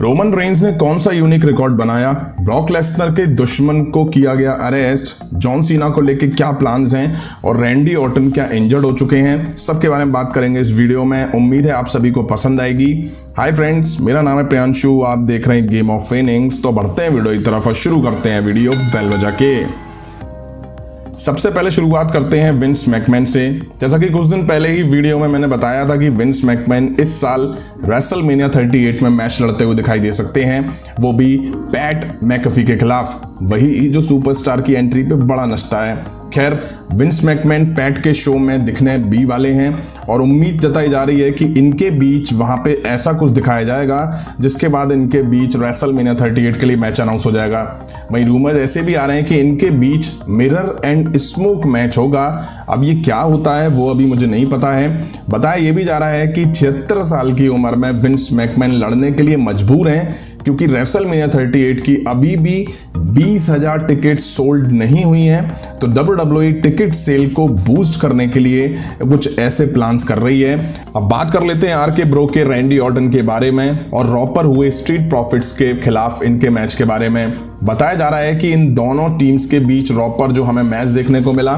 Roman Reigns ने कौन सा यूनिक रिकॉर्ड बनाया, ब्रॉक लेसनर के दुश्मन को किया गया अरेस्ट, जॉन सीना को लेके क्या प्लान्स हैं और रैंडी ऑर्टन क्या इंजर्ड हो चुके हैं, सबके बारे में बात करेंगे इस वीडियो में। उम्मीद है आप सभी को पसंद आएगी। हाय फ्रेंड्स, मेरा नाम है प्रियांशु, आप देख रहे हैं गेम ऑफ इनिंग्स। तो बढ़ते हैं वीडियो की तरफ और शुरू करते हैं वीडियो बेल बजा के। सबसे पहले शुरुआत करते हैं विंस मैकमैन से। जैसा कि कुछ दिन पहले ही वीडियो में मैंने बताया था कि विंस मैकमैन इस साल रेसलमेनिया 38 में मैच लड़ते हुए दिखाई दे सकते हैं, वो भी पैट मैकफी के खिलाफ, वही जो सुपरस्टार की एंट्री पे बड़ा नचता है। खैर, विंस मैकमैन पैट के शो में दिखने भी वाले हैं और उम्मीद जताई जा रही है कि इनके बीच वहां पे ऐसा कुछ दिखाया जाएगा जिसके बाद इनके बीच रेसलमेनिया 38 के लिए मैच अनाउंस हो जाएगा। वहीं रूमर्स ऐसे भी आ रहे हैं कि इनके बीच मिरर एंड स्मोक मैच होगा। अब ये क्या होता है वो अभी मुझे नहीं पता है। बताया ये भी जा रहा है कि 76 साल की उम्र में विंस मैकमैन लड़ने के लिए मजबूर हैं क्योंकि रेसलमेनिया 38 की अभी भी 20,000 टिकट सोल्ड नहीं हुई हैं। तो WWE टिकट सेल को बूस्ट करने के लिए कुछ ऐसे प्लान्स कर रही है। अब बात कर लेते हैं RK Bro के रैंडी ऑर्टन के बारे में और रॉ पर हुए स्ट्रीट प्रॉफिट्स के खिलाफ इनके मैच के बारे में। बताया जा रहा है कि इन दोनों टीम्स के बीच रॉ पर जो हमें मैच देखने को मिला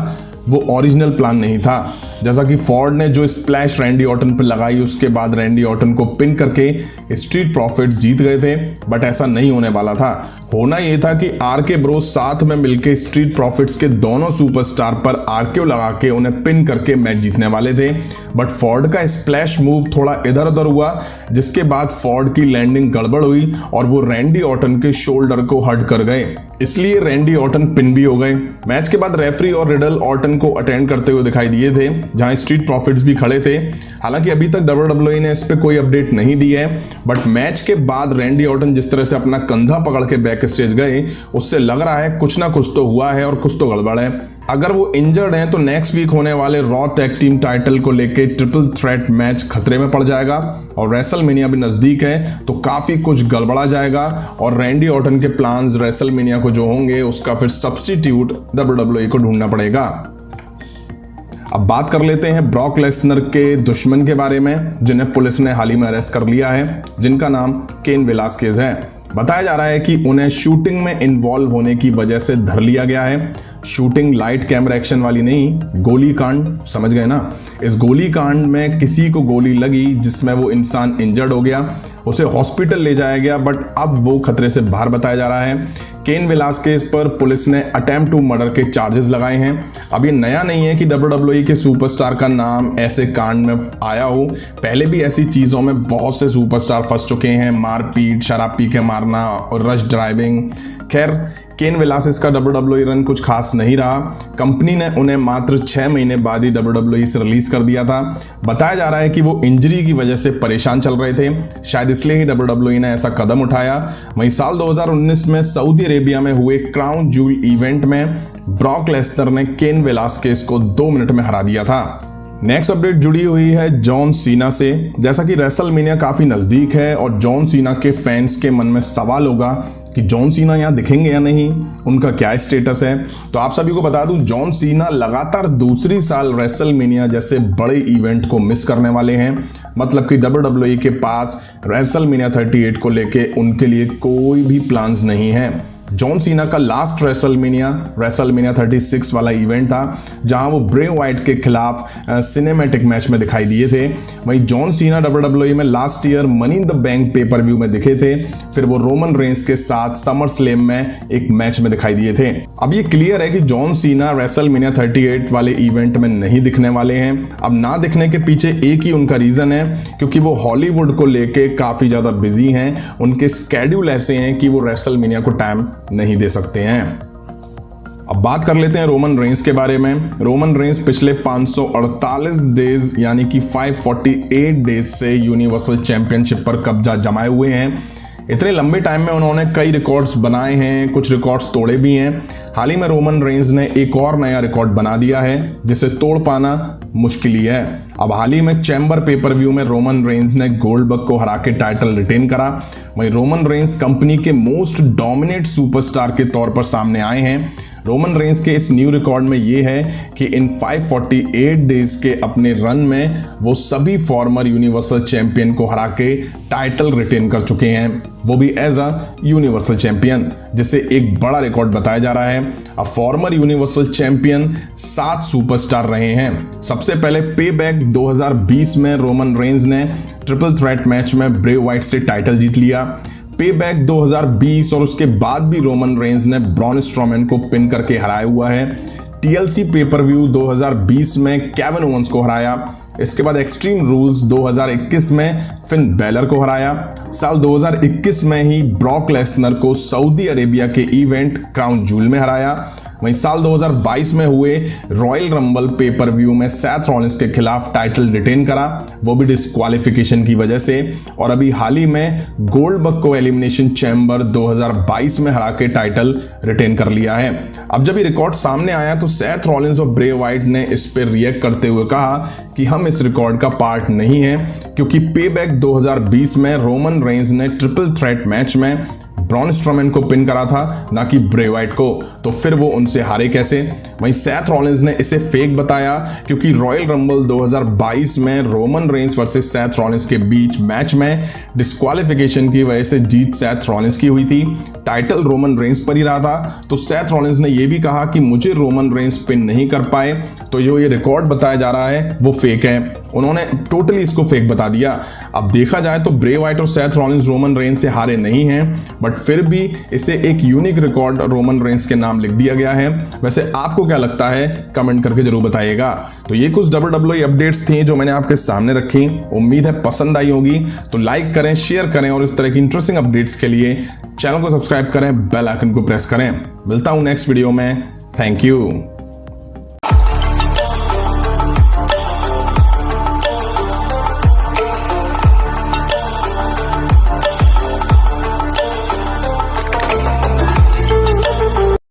वो ओरिजिनल प्लान नहीं था। जैसा कि फॉर्ड ने जो स्प्लैश रैंडी ऑर्टन पर लगाई उसके बाद रैंडी ऑर्टन को पिन करके स्ट्रीट प्रॉफिट्स जीत गए थे, बट ऐसा नहीं होने वाला था। होना यह था कि RK Bro साथ में मिलके स्ट्रीट प्रॉफिट्स के दोनों सुपरस्टार पर RKO लगा के उन्हें पिन करके मैच जीतने वाले थे, बट फॉर्ड का स्प्लैश मूव थोड़ा इधर उधर हुआ जिसके बाद फॉर्ड की लैंडिंग गड़बड़ हुई और वो रैंडी ऑर्टन के शोल्डर को हर्ट कर गए, इसलिए रैंडी ऑर्टन पिन भी हो गए। मैच के बाद रेफरी और रिडल ऑर्टन को अटेंड करते हुए दिखाई दिए थे जहां स्ट्रीट प्रॉफिट्स भी खड़े थे। हालांकि अभी तक WWE ने इस पे कोई अपडेट नहीं दी है, बट मैच के बाद रैंडी ऑर्टन जिस तरह से अपना कंधा पकड़ के बैक स्टेज गए उससे लग रहा है कुछ ना कुछ तो हुआ है और कुछ तो गड़बड़ है। अगर वो इंजर्ड हैं तो नेक्स्ट वीक होने वाले रॉ टैग टीम टाइटल को लेके ट्रिपल थ्रेट मैच खतरे में पड़ जाएगा और रेसलमेनिया भी नजदीक है तो काफी कुछ गड़बड़ा जाएगा और रैंडी ऑर्टन के प्लान्स रेसलमेनिया को जो होंगे उसका फिर सब्स्टिट्यूट WWE को ढूंढना पड़ेगा। अब बात कर लेते हैं ब्रॉक लेसनर के दुश्मन के बारे में जिन्हें पुलिस ने हाल ही में अरेस्ट कर लिया है, जिनका नाम केन वेलास्केज है। बताया जा रहा है कि उन्हें शूटिंग में इन्वॉल्व होने की वजह से धर लिया गया है। शूटिंग लाइट कैमरा एक्शन वाली नहीं, गोली कांड, समझ गए ना। इस गोली कांड में किसी को गोली लगी जिसमें वो इंसान इंजर्ड हो गया, उसे हॉस्पिटल ले जाया गया, बट अब वो खतरे से बाहर बताया जा रहा है। केन वेलास्केज पर पुलिस ने अटेम्प्ट टू मर्डर के चार्जेस लगाए हैं। अब ये नया नहीं है कि WWE के सुपरस्टार का नाम ऐसे कांड में आया हो, पहले भी ऐसी चीज़ों में बहुत से सुपरस्टार फंस चुके हैं, मारपीट, शराब पी के मारना और रश ड्राइविंग। खैर, केन वेलास्केज का WWE रन कुछ खास नहीं रहा। कंपनी ने उन्हें मात्र 6 महीने बाद ही WWE से रिलीज कर दिया था। बताया जा रहा है कि वो इंजरी की वजह से परेशान चल रहे थे, शायद इसलिए ही WWE ने ऐसा कदम उठाया। वहीं साल 2019 में सऊदी अरेबिया में हुए क्राउन जूल इवेंट में ब्रॉक लेसनर ने केन वेलास्केज को 2 मिनट में हरा दिया था। नेक्स्ट अपडेट जुड़ी हुई है जॉन सीना से। जैसा कि रेसलमेनिया काफी नजदीक है और जॉन सीना के फैंस के मन में सवाल होगा कि जॉन सीना यहाँ दिखेंगे या नहीं, उनका क्या स्टेटस है। तो आप सभी को बता दूं, जॉन सीना लगातार दूसरी साल रेसलमेनिया जैसे बड़े इवेंट को मिस करने वाले हैं। मतलब कि WWE के पास रेसलमेनिया 38 को लेके उनके लिए कोई भी प्लान्स नहीं है। जॉन सीना का लास्ट रेसलमेनिया 36 वाला इवेंट था जहां वो ब्रे वाइट के खिलाफ सिनेमैटिक मैच में दिखाई दिए थे। वहीं जॉन सीना WWE में last year money in the bank pay per view में दिखे थे, फिर वो रोमन रेंज के साथ समर स्लैम में एक मैच में दिखाई दिए थे। अब ये क्लियर है कि जॉन सीना रेसलमेनिया 38 वाले इवेंट में नहीं दिखने वाले हैं। अब ना दिखने के पीछे एक ही उनका रीजन है, क्योंकि वो हॉलीवुड को लेके काफी ज्यादा बिजी हैं। उनके स्केड्यूल ऐसे हैं कि वो रेसलमेनिया को टाइम नहीं दे सकते हैं। अब बात कर लेते हैं रोमन रेंज के बारे में। रोमन रेंज पिछले 548 डेज यानी कि 548 डेज से यूनिवर्सल चैंपियनशिप पर कब्जा जमाए हुए हैं। इतने लंबे टाइम में उन्होंने कई रिकॉर्ड्स बनाए हैं, कुछ रिकॉर्ड्स तोड़े भी हैं। हाल ही में रोमन रेंज ने एक और नया रिकॉर्ड बना दिया है जिसे तोड़ पाना मुश्किल ही है। अब हाल ही में चैम्बर पेपर व्यू में रोमन रेंज ने गोल्डबर्ग को हरा के टाइटल रिटेन करा। वहीं रोमन रेंज कंपनी के मोस्ट डोमिनेट सुपरस्टार के तौर पर सामने आए हैं। रोमन रेंस के इस न्यू रिकॉर्ड में ये है कि इन 548 डेज के अपने रन में वो सभी फॉर्मर यूनिवर्सल चैंपियन को हरा के टाइटल रिटेन कर चुके हैं, वो भी एज अ यूनिवर्सल चैंपियन, जिससे एक बड़ा रिकॉर्ड बताया जा रहा है। अब फॉर्मर यूनिवर्सल चैंपियन 7 सुपरस्टार रहे हैं। सबसे पहले पे बैक 2020 में रोमन रेंस ने ट्रिपल थ्रेट मैच में ब्रे वाइट से टाइटल जीत लिया। पे बैक 2020 और उसके बाद भी रोमन रेंस ने ब्रॉन स्ट्रोमैन को पिन करके हराया हुआ है। टीएलसी पेपर व्यू 2020 में केविन ओवेंस को हराया। इसके बाद एक्सट्रीम रूल्स 2021 में फिन बैलर को हराया। साल 2021 में ही ब्रॉक लेसनर को सऊदी अरेबिया के इवेंट क्राउन जूल में हराया। वहीं साल 2022 में हुए रॉयल रंबल पेपर व्यू में सैथ रॉलिंस के खिलाफ टाइटल रिटेन करा, वो भी डिस्क्वालिफिकेशन की वजह से। और अभी हाल ही में गोल्डबर्ग को एलिमिनेशन चैम्बर 2022 में हरा के टाइटल रिटेन कर लिया है। अब जब ये रिकॉर्ड सामने आया तो सैथ रॉलिंस और ब्रे वाइट ने इस पर रिएक्ट करते हुए कहा कि हम इस रिकॉर्ड का पार्ट नहीं है, क्योंकि पे बैक 2020 में रोमन रेंस ने ट्रिपल थ्रेट मैच में ब्रॉन स्ट्रोमैन को पिन करा था, ना कि ब्रे वाइट को, तो फिर वो उनसे हारे कैसे। वहीं सैथ रॉलिंस ने इसे फेक बताया, क्योंकि रॉयल रंबल 2022 में Roman Reigns versus Seth Rollins के बीच मैच में डिस्क्वालिफिकेशन की वजह से जीत सैथ रॉलिंस की हुई थी। टाइटल रोमन रेंस पर ही रहा था, तो सैथ रॉलिंस ने यह भी कहा कि मुझे रोमन रेंस पिन नहीं कर पाए, तो जो ये रिकॉर्ड बताया जा रहा है वो फेक है। उन्होंने टोटली इसको फेक बता दिया। अब देखा जाए तो ब्रे वाइट और सैथ रॉलिंस रोमन रेंस से हारे नहीं हैं, बट फिर भी इसे एक यूनिक रिकॉर्ड रोमन रेंस के नाम लिख दिया गया है। वैसे आपको क्या लगता है, कमेंट करके जरूर बताइएगा। तो ये कुछ WWE अपडेट्स थी जो मैंने आपके सामने रखी। उम्मीद है पसंद आई होगी, तो लाइक करें, शेयर करें और इस तरह की इंटरेस्टिंग अपडेट्स के लिए चैनल को सब्सक्राइब करें, बेल आइकन को प्रेस करें। मिलता हूं नेक्स्ट वीडियो में। Thank you.